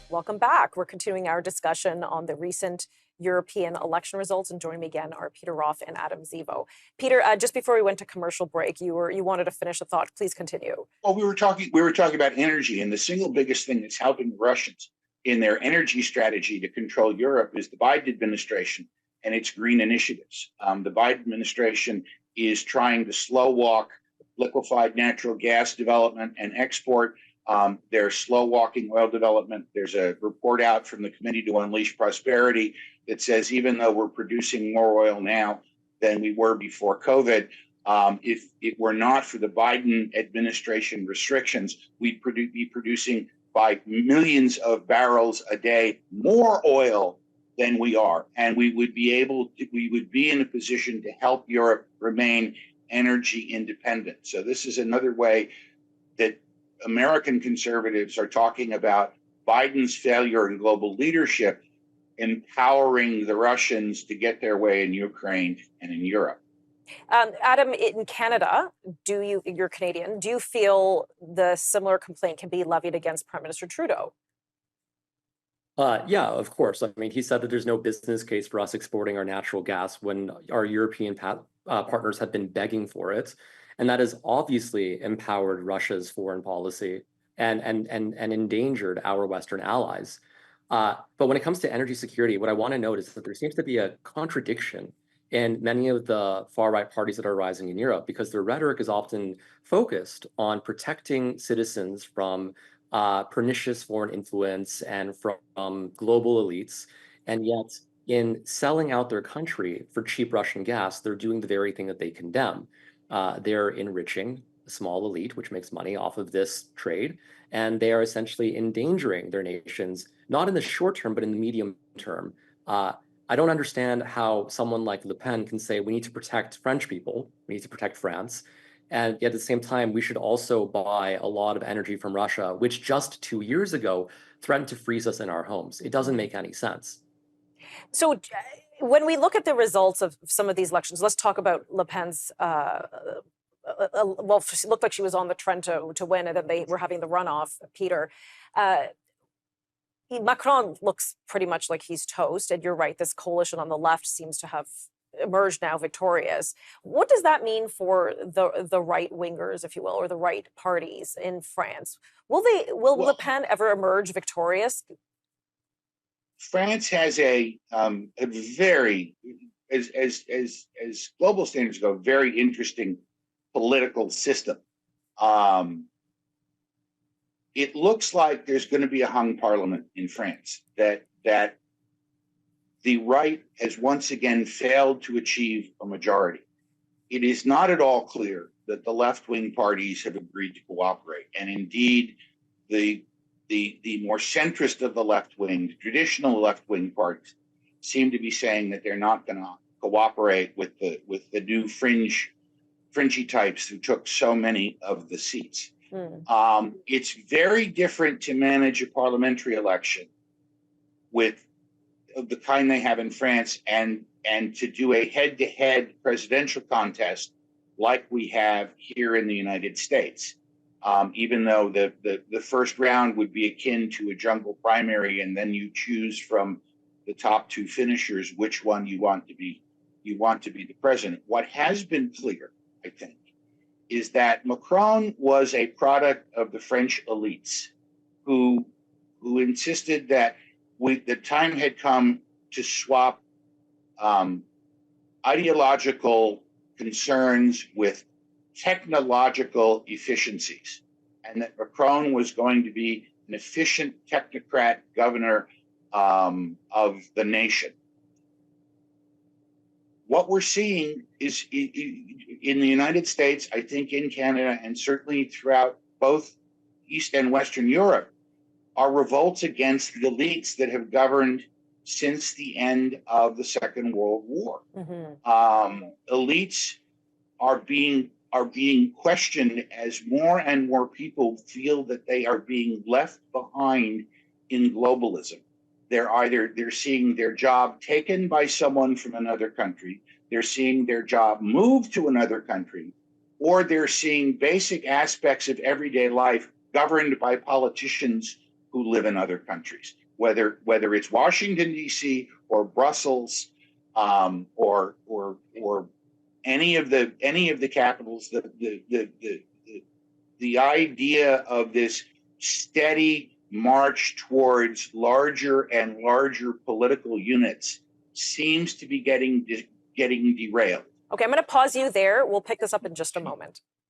Welcome back. We're continuing our discussion on the recent European election results, and joining me again are Peter Roff and Adam Zivo. Peter, just before we went to commercial break, you wanted to finish a thought. Please continue. Well, we were talking about energy, and the single biggest thing that's helping the Russians in their energy strategy to control Europe is the Biden administration and its green initiatives. The Biden administration is trying to slow walk liquefied natural gas development and export. They're slow walking oil development. There's a report out from the Committee to Unleash Prosperity that says even though we're producing more oil now than we were before COVID, if it were not for the Biden administration restrictions, we'd be producing by millions of barrels a day more oil than we are. And we would be in a position to help Europe remain energy independent. So this is another way that American conservatives are talking about Biden's failure in global leadership, empowering the Russians to get their way in Ukraine and in Europe. Adam, in Canada, you're Canadian, do you feel the similar complaint can be levied against Prime Minister Trudeau? Yeah, of course. I mean, he said that there's no business case for us exporting our natural gas when our European partners have been begging for it. And that has obviously empowered Russia's foreign policy and endangered our Western allies. But when it comes to energy security, what I want to note is that there seems to be a contradiction in many of the far-right parties that are rising in Europe, because their rhetoric is often focused on protecting citizens from pernicious foreign influence and from global elites. And yet, in selling out their country for cheap Russian gas, they're doing the very thing that they condemn. They're enriching a small elite, which makes money off of this trade, and they are essentially endangering their nations, not in the short term, but in the medium term. I don't understand how someone like Le Pen can say we need to protect French people, we need to protect France, and yet at the same time, we should also buy a lot of energy from Russia, which just 2 years ago threatened to freeze us in our homes. It doesn't make any sense. So when we look at the results of some of these elections, let's talk about Le Pen's, well, it looked like she was on the trend to win, and then they were having the runoff, Peter. Macron looks pretty much like he's toast, and you're right, this coalition on the left seems to have emerged now victorious. What does that mean for the right wingers, if you will, or the right parties in France? Will Le Pen ever emerge victorious? France has a very, as global standards go, very interesting political system. It looks like there's going to be a hung parliament in France, that the right has once again failed to achieve a majority. It is not at all clear that the left-wing parties have agreed to cooperate. And indeed, the more centrist of the left wing, the traditional left wing parties, seem to be saying that they're not going to cooperate with the new fringy types who took so many of the seats. It's very different to manage a parliamentary election of the kind they have in France and to do a head-to-head presidential contest like we have here in the United States. Even though the first round would be akin to a jungle primary, and then you choose from the top two finishers which one you want to be the president. What has been clear, I think, is that Macron was a product of the French elites who insisted that the time had come to swap ideological concerns with technological efficiencies, and that Macron was going to be an efficient technocrat governor of the nation. What we're seeing is in the United States, I think in Canada, and certainly throughout both East and Western Europe, are revolts against the elites that have governed since the end of the Second World War. Elites are being questioned as more and more people feel that they are being left behind in globalism. They're seeing their job taken by someone from another country, they're seeing their job moved to another country, or they're seeing basic aspects of everyday life governed by politicians who who live in other countries, whether it's Washington D.C. or Brussels, or any of the capitals. The idea of this steady march towards larger and larger political units seems to be getting derailed. Okay, I'm going to pause you there. We'll pick this up in just a moment.